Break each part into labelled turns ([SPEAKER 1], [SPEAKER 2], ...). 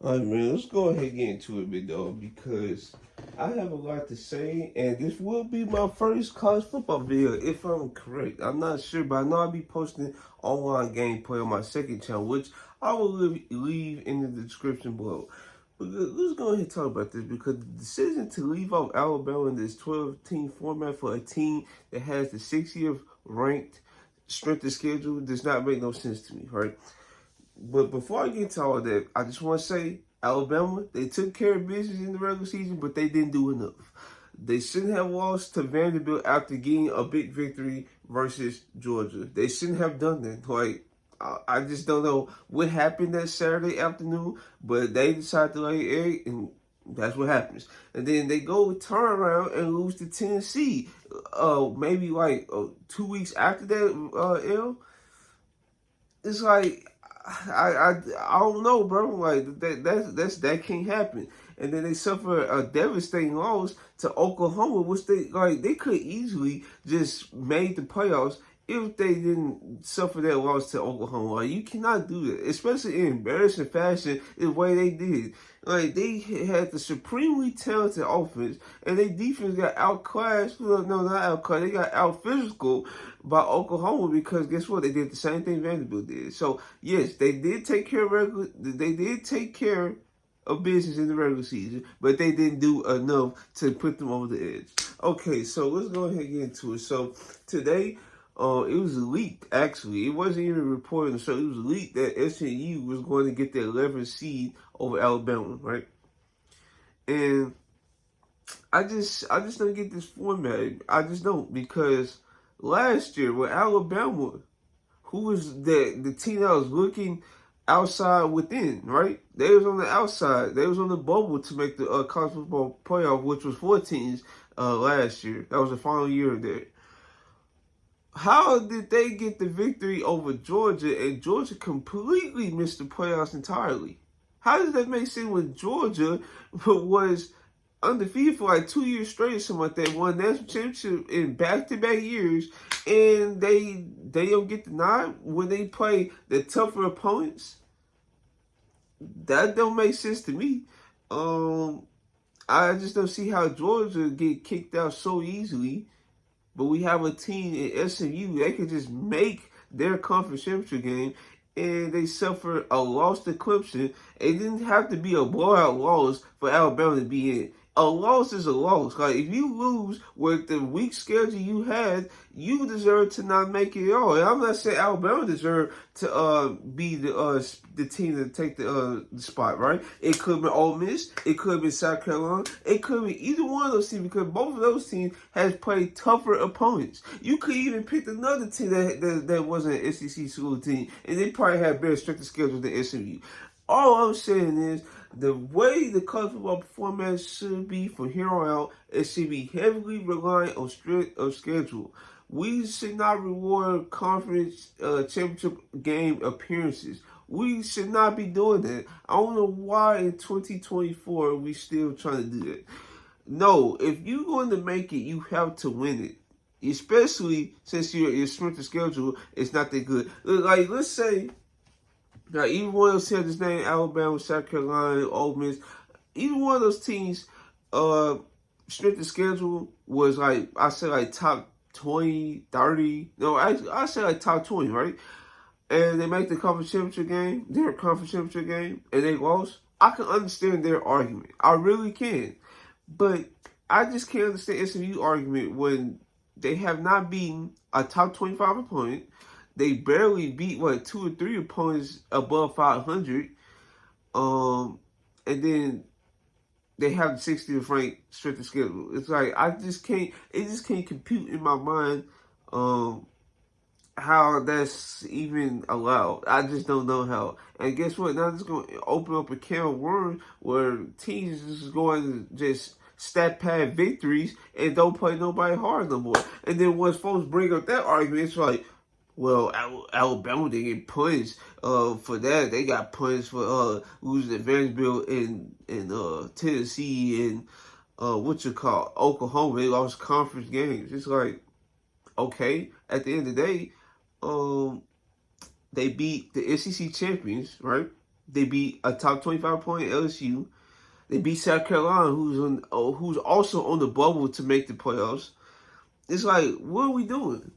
[SPEAKER 1] All right, man, let's go ahead and get into it, big dog, because I have a lot to say, and this will be my first college football video, if I'm correct. I'm not sure, but I know I'll be posting online gameplay on my second channel, which I will leave in the description below. But let's go ahead and talk about this, because the decision to leave off Alabama in this 12-team format for a team that has the 60th ranked strength of schedule does not make no sense to me, right? But before I get to all that, I just want to say Alabama, they took care of business in the regular season, but they didn't do enough. They shouldn't have lost to Vanderbilt after getting a big victory versus Georgia. They shouldn't have done that. Like, I just don't know what happened that Saturday afternoon, but they decided to lay an egg, and that's what happens. And then they go turn around and lose to Tennessee. Maybe like 2 weeks after that L. It's like I don't know, bro. Like that can't happen. And then they suffer a devastating loss to Oklahoma, which they could easily just made the playoffs if they didn't suffer that loss to Oklahoma. Like, you cannot do that, especially in embarrassing fashion the way they did. Like, they had the supremely talented offense, and their defense got outclassed. No, not outclassed. They got out physical by Oklahoma because guess what? They did the same thing Vanderbilt did. So yes, they did take care of They did take care of business in the regular season, but they didn't do enough to put them over the edge. Okay, so let's go ahead and get into it. So today, it was leaked, actually. It wasn't even reported, so it was leaked that SMU was going to get the 11th seed over Alabama, right? And I just don't get this format. I just don't, because last year with Alabama, who was the team that was looking outside within, right? They was on the outside. They was on the bubble to make the college football playoff, which was 4 teams last year. That was the final year of that. How did they get the victory over Georgia, and Georgia completely missed the playoffs entirely? How does that make sense when Georgia was undefeated for like 2 years straight or something like that, won national championship in back-to-back years, and they don't get the nod when they play the tougher opponents? That don't make sense to me. I just don't see how Georgia get kicked out so easily. But we have a team in SMU, they could just make their conference championship game, and they suffer a loss to Clemson. It didn't have to be a blowout loss for Alabama to be in. A loss is a loss. Like, if you lose with the weak schedule you had, you deserve to not make it at all. And I'm not saying Alabama deserve to be the team to take the spot, right? It could have been Ole Miss. It could have been South Carolina. It could have been either one of those teams, because both of those teams has played tougher opponents. You could even pick another team that wasn't an SEC school team, and they probably had better strength of schedule than SMU. All I'm saying is, the way the college football format should be from here on out, it should be heavily reliant on strength of schedule. We should not reward conference championship game appearances. We should not be doing that. I don't know why in 2024 we still trying to do that. No, if you're going to make it, you have to win it. Especially since your strength of schedule is not that good. Like, let's say, now, even one of those teams named Alabama, South Carolina, Ole Miss, even one of those teams, strength of schedule was like, I say like top 20, 30. No, I say like top 20, right? And they make the conference championship game, their conference championship game, and they lost. I can understand their argument. I really can. But I just can't understand SMU argument when they have not beaten a top 25 opponent. They barely beat, 2 or 3 opponents above 500. And then they have the 60th ranked strength of schedule. It's like, it just can't compute in my mind how that's even allowed. I just don't know how. And guess what? Now it's going to open up a can of worms where teams is going to just stat pad victories and don't play nobody hard no more. And then once folks bring up that argument, it's like, well, Alabama didn't get punished for that. They got punished for losing to Vanderbilt in Tennessee and Oklahoma. They lost conference games. It's like, okay, at the end of the day, they beat the SEC champions, right? They beat a top 25 opponent, LSU. They beat South Carolina, who's also on the bubble to make the playoffs. It's like, what are we doing?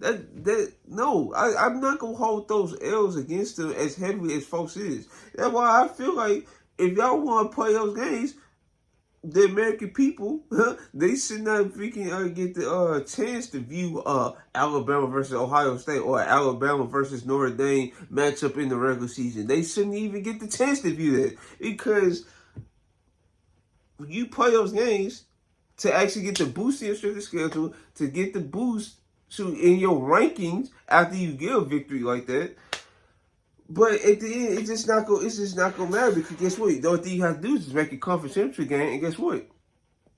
[SPEAKER 1] No, I'm not gonna hold those L's against them as heavily as folks is. That's why I feel like if y'all want to play those games, the American people, they should not freaking get the chance to view Alabama versus Ohio State or Alabama versus Notre Dame matchup in the regular season. They shouldn't even get the chance to view that, because you play those games to actually get the boost in your strength of schedule, to get the boost in your rankings after you get a victory like that. But at the end, it's just not gonna matter, because guess what? The only thing you have to do is just make a conference championship game, and guess what?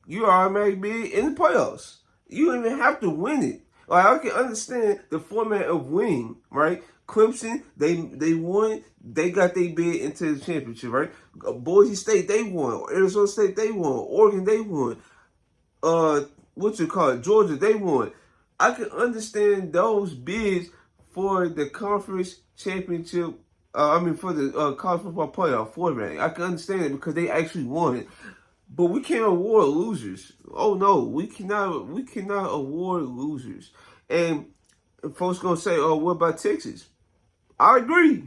[SPEAKER 1] You automatically be in the playoffs. You don't even have to win it. Like, I can understand the format of winning, right? Clemson, they won, they got their bid into the championship, right? Boise State, they won. Arizona State, they won. Oregon, they won. Georgia, they won. I can understand those bids for the conference championship. For the college football playoff format. I can understand it because they actually won it. But we can't award losers. Oh no, we cannot award losers. And folks gonna say, "Oh, what about Texas?" I agree.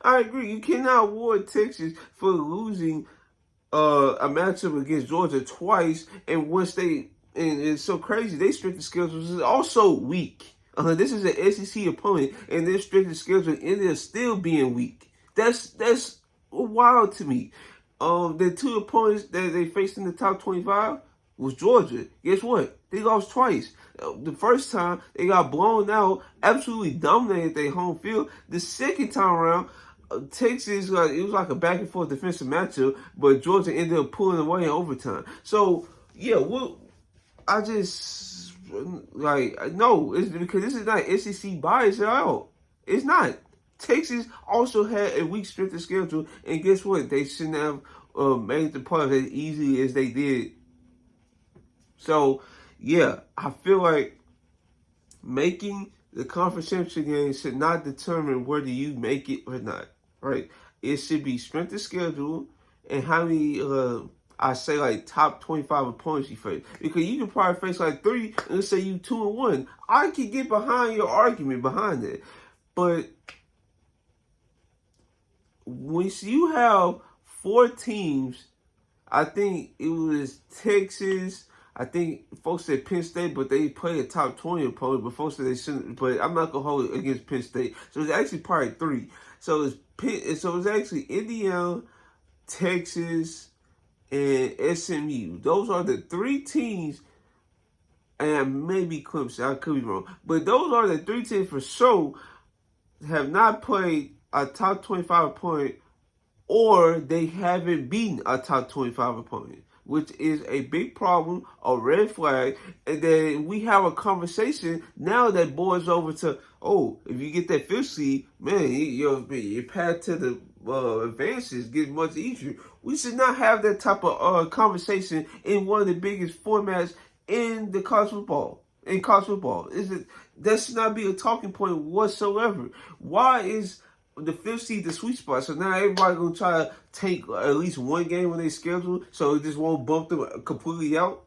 [SPEAKER 1] I agree. You cannot award Texas for losing a matchup against Georgia twice, and once and it's so crazy. Their strength of schedule is also weak. This is an SEC opponent, and their strength of schedule ended up still being weak. That's wild to me. The two opponents that they faced in the top 25 was Georgia. Guess what? They lost twice. The first time, they got blown out, absolutely dominated their home field. The second time around, Texas, it was like a back and forth defensive matchup, but Georgia ended up pulling away in overtime. So, yeah, I just, no, it's because this is not SEC bias at all. It's not. Texas also had a weak strength of schedule, and guess what? They shouldn't have made the playoffs as easy as they did. So, yeah, I feel like making the conference championship game should not determine whether you make it or not, right? It should be strength of schedule and how many, I say, like, top 25 opponents you face. Because you can probably face, like, 3, and let's say you 2-1. I can get behind your argument behind that. But once you have 4 teams, I think it was Texas. I think folks said Penn State, but they play a top 20 opponent. But folks said they shouldn't. But I'm not gonna hold it against Penn State. So it's actually probably 3. So it's actually Indiana, Texas, and SMU. Those are the 3 teams, and maybe Clemson. I could be wrong, but those are the 3 teams for sure have not played a top 25 opponent, or they haven't beaten a top 25 opponent, which is a big problem, a red flag. And then we have a conversation now that boils over to, oh, if you get that 5th seed, man, your path to the advances gets much easier. We should not have that type of conversation in one of the biggest formats in the college football. In college football, that should not be a talking point whatsoever. Why is the 5th seed the sweet spot? So now everybody gonna try to take at least one game when they schedule, so it just won't bump them completely out.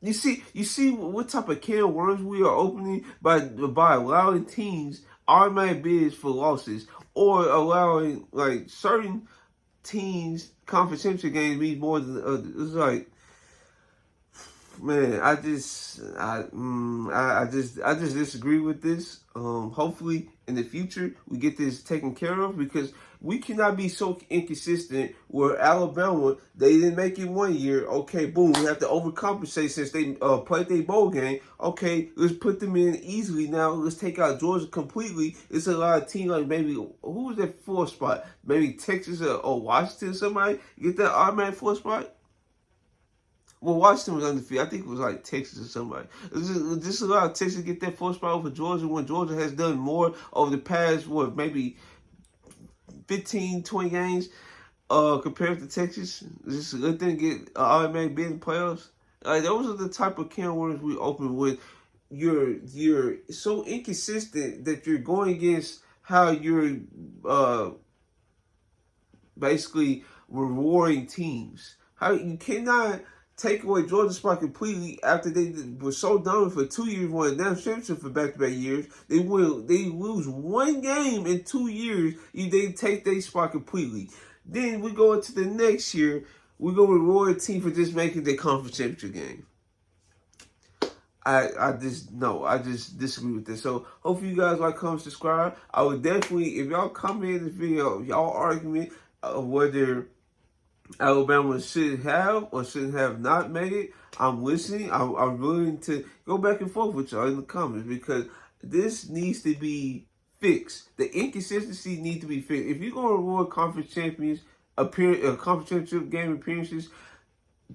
[SPEAKER 1] You see what type of can of worms we are opening by allowing teams automatic bids for losses, or allowing like certain teams conference championship games means more than it's like. Man, I just disagree with this. Hopefully in the future we get this taken care of, because we cannot be so inconsistent where Alabama, they didn't make it one year. Okay, boom, we have to overcompensate since they played their bowl game. Okay, let's put them in easily now. Let's take out Georgia completely. It's a lot of teams like maybe, who was that 4th spot? Maybe Texas or Washington, somebody get that automatic 4th spot. Well, Washington was undefeated. I think it was like Texas or somebody. Just a lot of Texas get that 4th spot over Georgia, when Georgia has done more over the past, maybe 15, 20 games compared to Texas. Just let them get automatic bid in playoffs. Like, those are the type of can of worms we open with. You're so inconsistent that you're going against how you're basically rewarding teams. How you cannot take away Georgia's spot completely after they were so dominant for 2 years, won a national championship for back-to-back years. They lose one game in 2 years. They take their spot completely. Then we go into the next year. We're gonna reward a team for just making their conference championship game. I just disagree with this. So hopefully you guys like, comment, subscribe. I would definitely, if y'all comment in this video, y'all argument of whether Alabama should have or shouldn't have not made it, I'm listening. I'm willing to go back and forth with y'all in the comments because this needs to be fixed. The inconsistency needs to be fixed. If you're gonna reward conference champions, conference championship game appearances,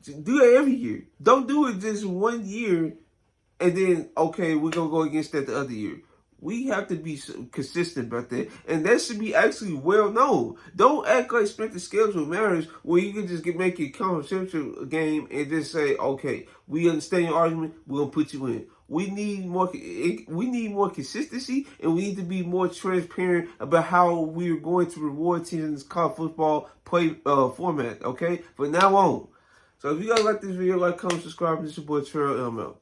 [SPEAKER 1] do that every year. Don't do it just 1 year and then, okay, we're going to go against that the other year. We have to be consistent about that. And that should be actually well known. Don't act like strength of schedule matters where you can just make your conference game and just say, okay, we understand your argument, we're going to put you in. We need more consistency, and we need to be more transparent about how we are going to reward teams in this college football play format, okay? From now on. So if you guys like this video, like, comment, subscribe. This is your boy, Terrell. I'm out.